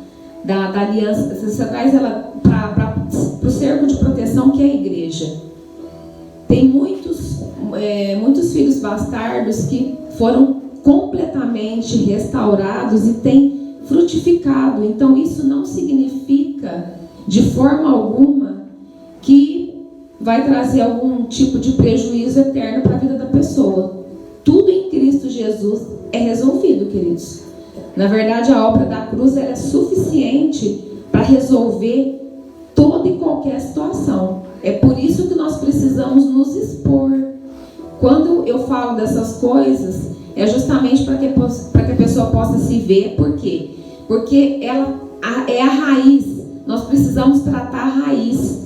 aliança, você traz ela para o cerco de proteção que é a igreja. Tem muitos filhos bastardos que foram completamente restaurados e têm frutificado. Então isso não significa de forma alguma que vai trazer algum tipo de prejuízo eterno para a vida da pessoa. Tudo em Cristo Jesus é resolvido, queridos. Na verdade, a obra da cruz é suficiente para resolver toda e qualquer situação. É por isso que nós precisamos nos expor. Quando eu falo dessas coisas, é justamente para que a pessoa possa se ver. Por quê? Porque ela é a raiz. Nós precisamos tratar a raiz.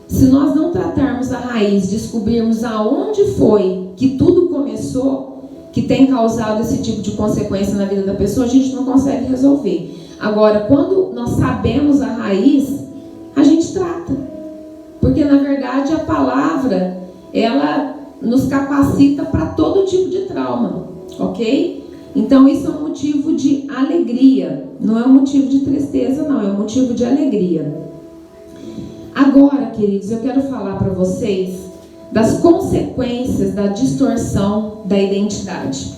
Se nós não tratarmos a raiz, descobrirmos aonde foi que tudo começou, que tem causado esse tipo de consequência na vida da pessoa, a gente não consegue resolver. Agora, quando nós sabemos a raiz, a gente trata. Porque, na verdade, a palavra, ela nos capacita para todo tipo de trauma, ok? Então, isso é um motivo de alegria. Não é um motivo de tristeza, não. É um motivo de alegria. Agora, queridos, eu quero falar para vocês das consequências da distorção da identidade.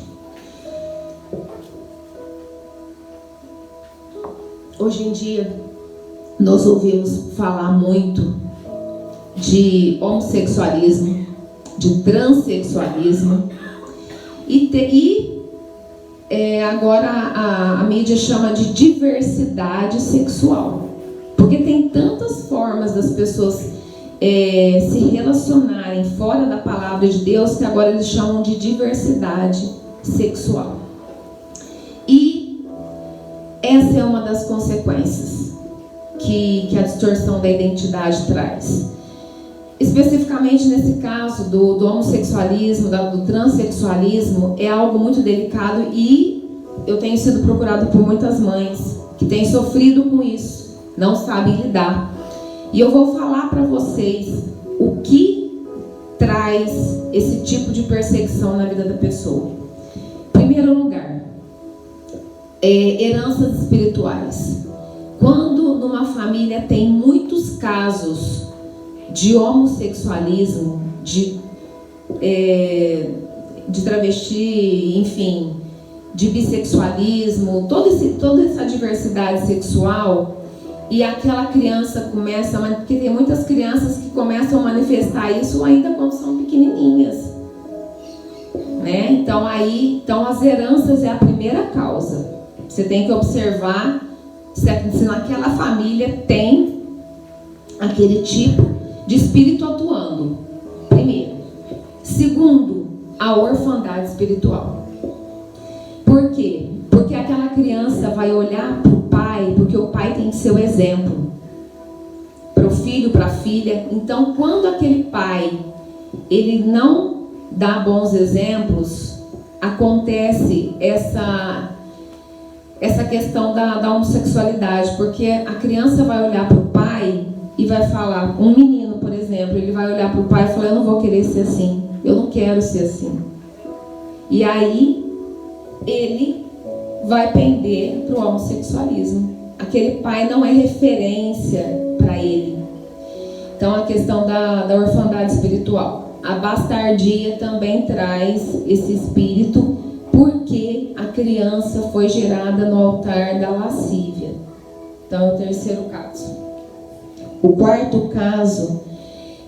Hoje em dia, nós ouvimos falar muito de homossexualismo, de transexualismo, agora a mídia chama de diversidade sexual, porque tem tantas formas das pessoas se relacionarem fora da palavra de Deus que agora eles chamam de diversidade sexual. E essa é uma das consequências que a distorção da identidade traz. Especificamente nesse caso do homossexualismo, do transexualismo, é algo muito delicado e eu tenho sido procurada por muitas mães que têm sofrido com isso, não sabem lidar. E eu vou falar para vocês o que traz esse tipo de perseguição na vida da pessoa. Em primeiro lugar, heranças espirituais. Quando numa família tem muitos casos de homossexualismo, de travesti, enfim, de bissexualismo, toda essa diversidade sexual, e aquela criança começa, porque tem muitas crianças que começam a manifestar isso ainda quando são pequenininhas, né? Então as heranças é a primeira causa. Você tem que observar se naquela família tem aquele tipo de espírito atuando, primeiro. Segundo, a orfandade espiritual. Por quê? Porque aquela criança vai olhar para o pai, porque o pai tem que ser o exemplo para o filho, para a filha. Então, quando aquele pai ele não dá bons exemplos, acontece essa questão da homossexualidade, porque a criança vai olhar para o pai e vai falar, um menino, por exemplo, ele vai olhar para o pai e falar, eu não vou querer ser assim, eu não quero ser assim. E aí, ele vai pender para o homossexualismo. Aquele pai não é referência para ele. Então, a questão da orfandade espiritual. A bastardia também traz esse espírito, porque a criança foi gerada no altar da lascívia. Então, é o terceiro caso. O quarto caso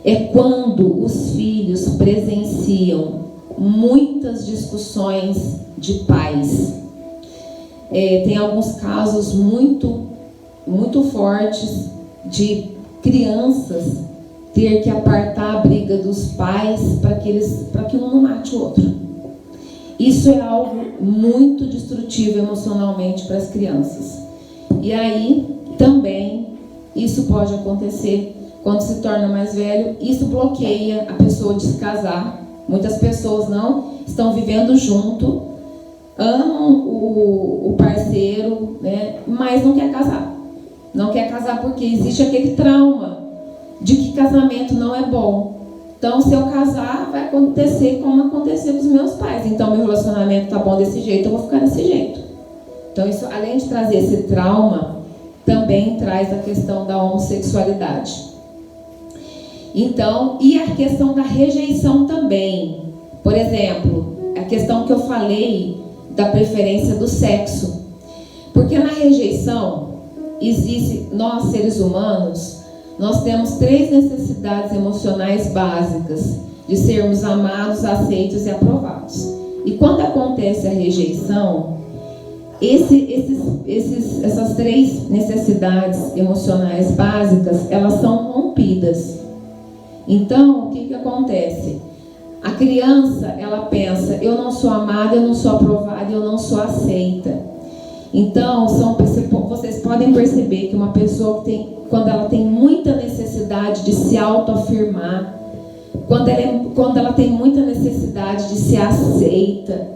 é quando os filhos presenciam muitas discussões de pais. Tem alguns casos muito, muito fortes de crianças ter que apartar a briga dos pais para que um não mate o outro. Isso é algo muito destrutivo emocionalmente para as crianças. E aí também isso pode acontecer quando se torna mais velho. Isso bloqueia a pessoa de se casar. Muitas pessoas não estão vivendo junto, amam o parceiro, né, mas não quer casar. Não quer casar porque existe aquele trauma de que casamento não é bom. Então, se eu casar, vai acontecer como aconteceu com os meus pais. Então, meu relacionamento está bom desse jeito, eu vou ficar desse jeito. Então, isso, além de trazer esse trauma, também traz a questão da homossexualidade. Então, e a questão da rejeição também. Por exemplo, a questão que eu falei da preferência do sexo. Porque na rejeição, nós seres humanos, nós temos 3 necessidades emocionais básicas de sermos amados, aceitos e aprovados. E quando acontece a rejeição, essas 3 necessidades emocionais básicas, elas são rompidas. Então, o que acontece? A criança, ela pensa, eu não sou amada, eu não sou aprovada, eu não sou aceita. Então, vocês podem perceber que uma pessoa quando ela tem muita necessidade de se autoafirmar, quando ela tem muita necessidade de ser aceita,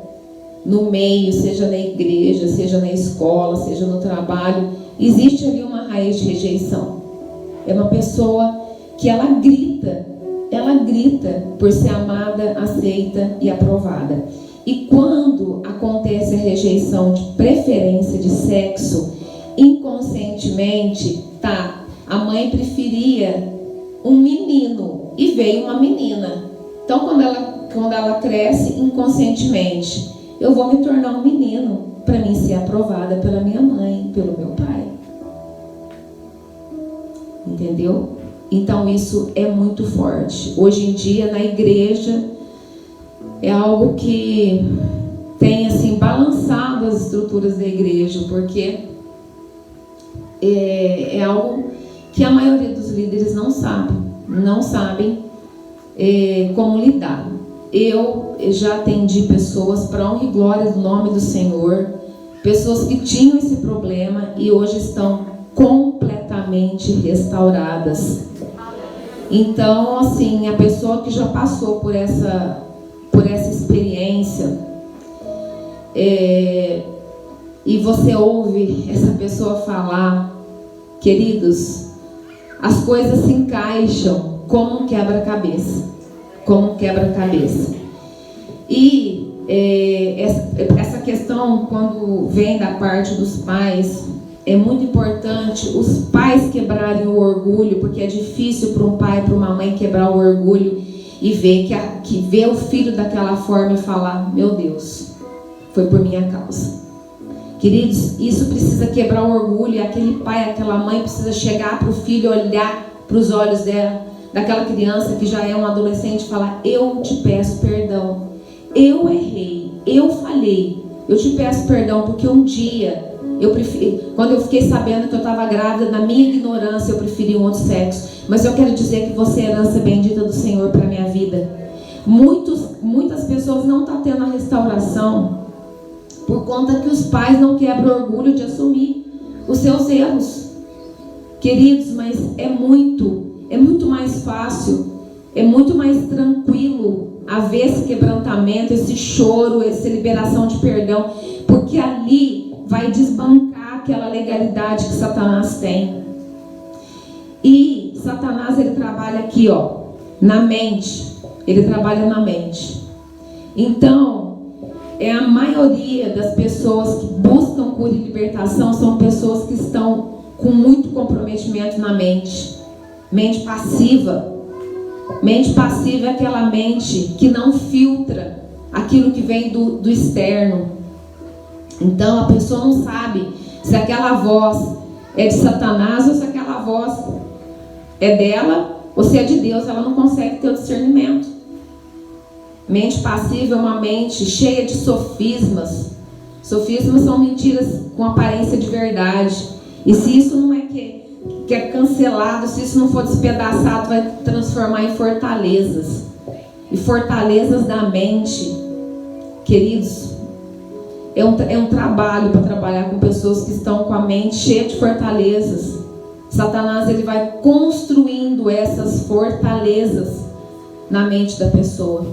no meio, seja na igreja, seja na escola, seja no trabalho, existe ali uma raiz de rejeição. É uma pessoa que ela grita por ser amada, aceita e aprovada. E quando acontece a rejeição de preferência de sexo, inconscientemente, a mãe preferia um menino e veio uma menina. Então, quando ela cresce inconscientemente, eu vou me tornar um menino para mim ser aprovada pela minha mãe, pelo meu pai. Entendeu? Então isso é muito forte. Hoje em dia na igreja é algo que tem assim balançado as estruturas da igreja, porque é algo que a maioria dos líderes não sabem como lidar. Eu já atendi pessoas, para honra e glória do nome do Senhor, pessoas que tinham esse problema e hoje estão completamente restauradas. Então, assim, a pessoa que já passou por essa experiência, e você ouve essa pessoa falar, queridos, as coisas se encaixam como um quebra-cabeça. E essa questão, quando vem da parte dos pais, é muito importante os pais quebrarem o orgulho, porque é difícil para um pai e para uma mãe quebrar o orgulho e ver que vê o filho daquela forma e falar: meu Deus, foi por minha causa. Queridos, isso precisa quebrar o orgulho, e aquele pai, aquela mãe precisa chegar para o filho, olhar para os olhos daquela criança que já é um adolescente e falar: eu te peço perdão, eu errei, eu falhei, eu te peço perdão, porque um dia quando eu fiquei sabendo que eu estava grávida, na minha ignorância eu preferi um outro sexo, mas eu quero dizer que você é herança bendita do Senhor para a minha vida. Muitas pessoas não estão tendo a restauração por conta que os pais não quebram o orgulho de assumir os seus erros. Queridos, mas é muito mais fácil, é muito mais tranquilo haver esse quebrantamento, esse choro, essa liberação de perdão, porque ali vai desbancar aquela legalidade que Satanás tem. E Satanás, ele trabalha aqui, na mente. Ele trabalha na mente. Então, a maioria das pessoas que buscam cura e libertação são pessoas que estão com muito comprometimento na mente. Mente passiva. Mente passiva é aquela mente que não filtra aquilo que vem do externo. Então a pessoa não sabe se aquela voz é de Satanás ou se aquela voz é dela ou se é de Deus. Ela não consegue ter o discernimento. Mente passiva é uma mente cheia de sofismas. Sofismas são mentiras com aparência de verdade. E se isso não é que é cancelado, se isso não for despedaçado, vai transformar em fortalezas. E fortalezas da mente, queridos, é um trabalho para trabalhar com pessoas que estão com a mente cheia de fortalezas. Satanás, ele vai construindo essas fortalezas na mente da pessoa.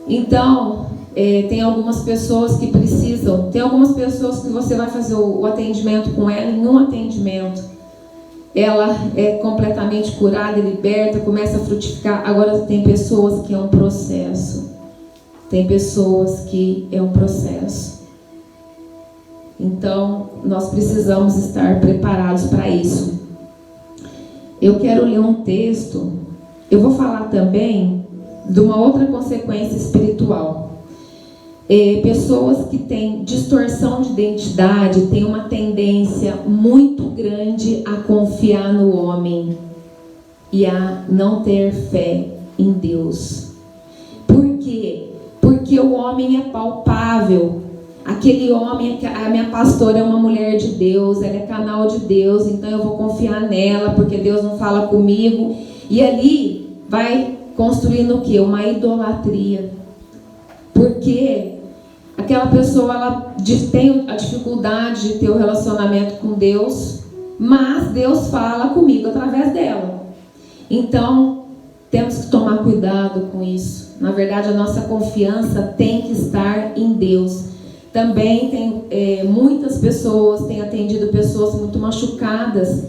Então, tem algumas pessoas que precisam, tem algumas pessoas que você vai fazer o atendimento com ela, em um atendimento ela é completamente curada, liberta, começa a frutificar. Agora tem pessoas que é um processo. Tem pessoas que é um processo. Então, nós precisamos estar preparados para isso. Eu quero ler um texto. Eu vou falar também de uma outra consequência espiritual. Pessoas que têm distorção de identidade têm uma tendência muito grande a confiar no homem e a não ter fé em Deus. Por quê? Porque o homem é palpável. Aquele homem, a minha pastora é uma mulher de Deus, ela é canal de Deus, então eu vou confiar nela, porque Deus não fala comigo. E ali vai construindo o quê? Uma idolatria. Porque aquela pessoa, ela tem a dificuldade de ter o relacionamento com Deus, mas Deus fala comigo através dela. Então, temos que tomar cuidado com isso. Na verdade, a nossa confiança tem que estar em Deus. Também tem muitas pessoas, têm atendido pessoas muito machucadas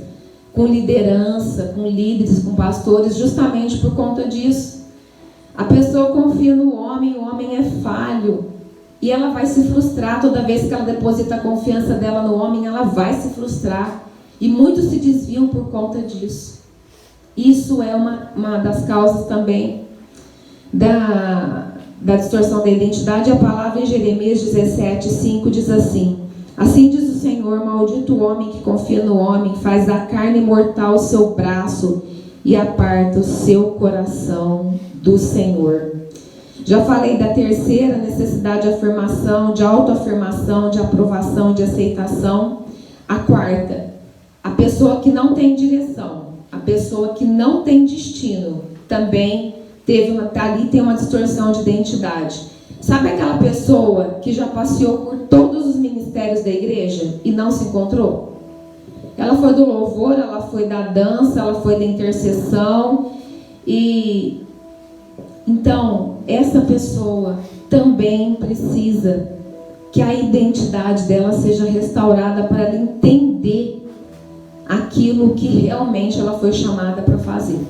com liderança, com líderes, com pastores, justamente por conta disso. A pessoa confia no homem, o homem é falho. E ela vai se frustrar toda vez que ela deposita a confiança dela no homem, ela vai se frustrar. E muitos se desviam por conta disso. Isso é uma das causas também da distorção da identidade. A palavra em Jeremias 17:5 diz assim: assim diz o Senhor, maldito o homem que confia no homem, faz da carne mortal o seu braço e aparta o seu coração do Senhor. Já falei da terceira necessidade de afirmação, de autoafirmação, de aprovação, de aceitação. A quarta, a pessoa que não tem direção, a pessoa que não tem destino, também ali tem uma distorção de identidade. Sabe aquela pessoa que já passeou por todos os ministérios da igreja e não se encontrou? Ela foi do louvor, ela foi da dança, ela foi da intercessão. E então, essa pessoa também precisa que a identidade dela seja restaurada para ela entender aquilo que realmente ela foi chamada para fazer,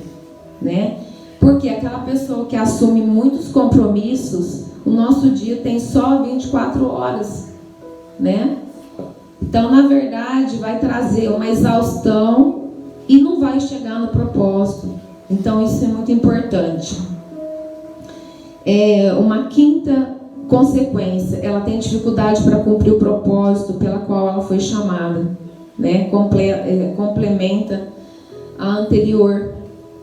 né? Porque aquela pessoa que assume muitos compromissos, o nosso dia tem só 24 horas, né? Então, na verdade, vai trazer uma exaustão e não vai chegar no propósito. Então, isso é muito importante. Uma quinta consequência, ela tem dificuldade para cumprir o propósito pela qual ela foi chamada, né? Complementa a anterior.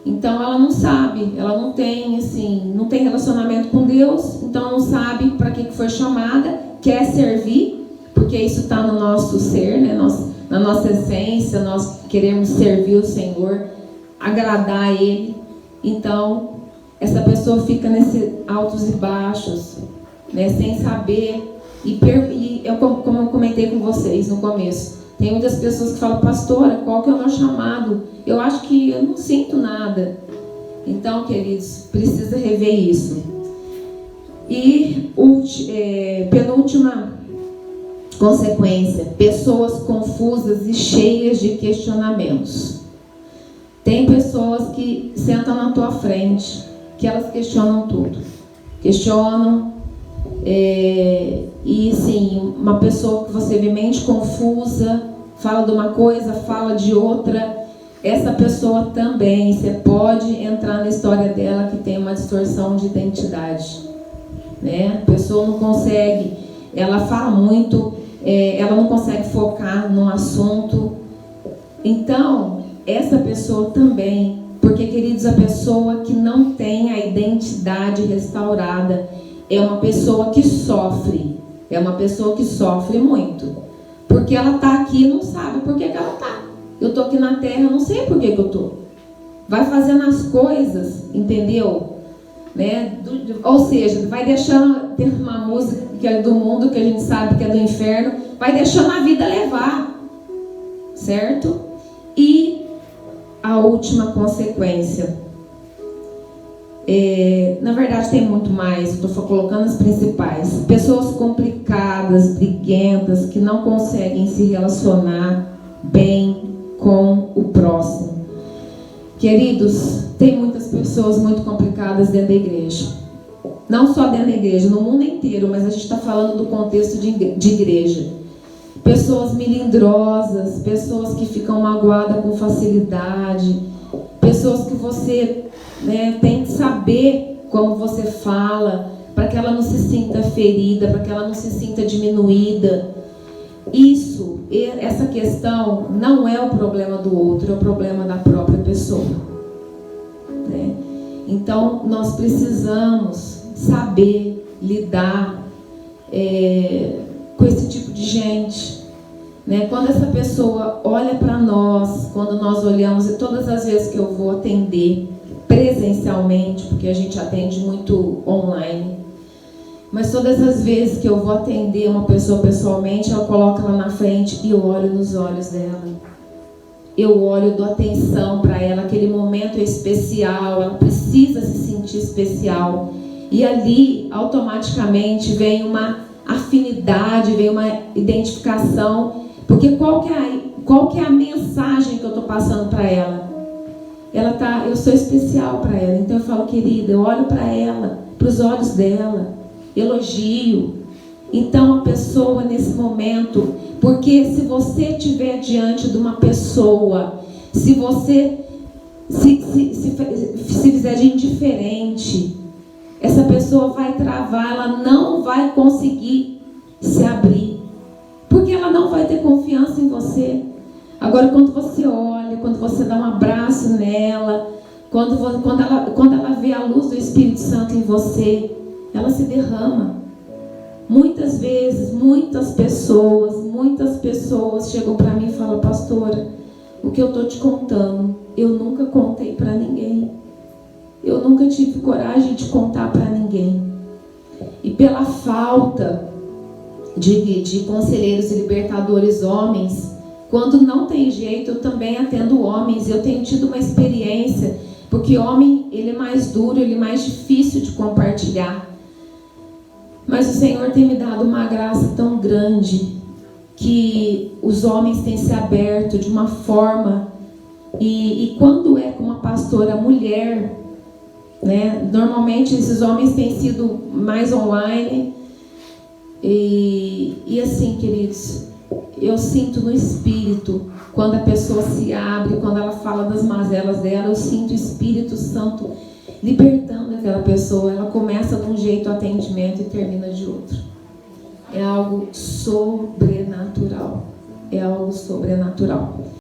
Então ela não sabe, ela não tem não tem relacionamento com Deus, então não sabe para que foi chamada, quer servir, porque isso está no nosso ser, né? Na nossa essência, nós queremos servir o Senhor, agradar a Ele. Então essa pessoa fica nesses altos e baixos, né? Sem saber, como eu comentei com vocês no começo, tem muitas pessoas que falam: pastora, qual que é o meu chamado? Eu acho que eu não sinto nada. Então, queridos, precisa rever isso. E penúltima consequência, pessoas confusas e cheias de questionamentos. Tem pessoas que sentam na tua frente, que elas questionam tudo. Questionam. E sim, uma pessoa que você vê mente confusa, fala de uma coisa, fala de outra. Essa pessoa também, você pode entrar na história dela que tem uma distorção de identidade, né? A pessoa não consegue, ela fala muito, ela não consegue focar num assunto. Então, essa pessoa também, porque, queridos, a pessoa que não tem a identidade restaurada é uma pessoa que sofre, muito, porque ela está aqui e não sabe por que ela está. Eu estou aqui na terra, não sei por que eu estou. Vai fazendo as coisas, entendeu? Né? Ou seja, vai deixando, tem uma música que é do mundo, que a gente sabe que é do inferno, vai deixando a vida levar, certo? E a última consequência, na verdade tem muito mais, estou colocando as principais. Pessoas complicadas, briguentas, que não conseguem se relacionar bem com o próximo. Queridos, tem muitas pessoas muito complicadas dentro da igreja. Não só dentro da igreja, no mundo inteiro, mas a gente está falando do contexto de igreja. Pessoas melindrosas, pessoas que ficam magoadas com facilidade, pessoas que você, né, tem que saber como você fala, para que ela não se sinta ferida, para que ela não se sinta diminuída. Essa questão não é o problema do outro, é o problema da própria pessoa, né? Então, nós precisamos saber lidar com esse tipo de gente, né? Quando essa pessoa olha para nós, quando nós olhamos, e todas as vezes que eu vou atender presencialmente, porque a gente atende muito online, mas todas as vezes que eu vou atender uma pessoa pessoalmente, eu coloco ela na frente e eu olho nos olhos dela. Eu olho, dou atenção para ela, aquele momento é especial, ela precisa se sentir especial. E ali, automaticamente, vem uma afinidade, vem uma identificação. Porque qual que é a mensagem que eu estou passando para ela? Eu sou especial para ela. Então eu falo, querida, eu olho para ela, para os olhos dela, elogio. Então a pessoa nesse momento, porque se você estiver diante de uma pessoa, se você se fizer de indiferente, essa pessoa vai travar, ela não vai conseguir se abrir, porque ela não vai ter confiança em você. Agora, quando você olha, quando você dá um abraço nela, quando ela vê a luz do Espírito Santo em você, ela se derrama. Muitas vezes, muitas pessoas chegam para mim e falam, pastora, o que eu estou te contando, eu nunca contei para ninguém. Eu nunca tive coragem de contar para ninguém. E pela falta de conselheiros e libertadores homens, quando não tem jeito, eu também atendo homens. Eu tenho tido uma experiência, porque homem, ele é mais duro, ele é mais difícil de compartilhar. Mas o Senhor tem me dado uma graça tão grande, que os homens têm se aberto de uma forma, e quando é com uma pastora mulher, né, normalmente esses homens têm sido mais online, e assim, queridos, eu sinto no espírito, quando a pessoa se abre, quando ela fala das mazelas dela, eu sinto o Espírito Santo libertando aquela pessoa. Ela começa de um jeito o atendimento e termina de outro. É algo sobrenatural. É algo sobrenatural.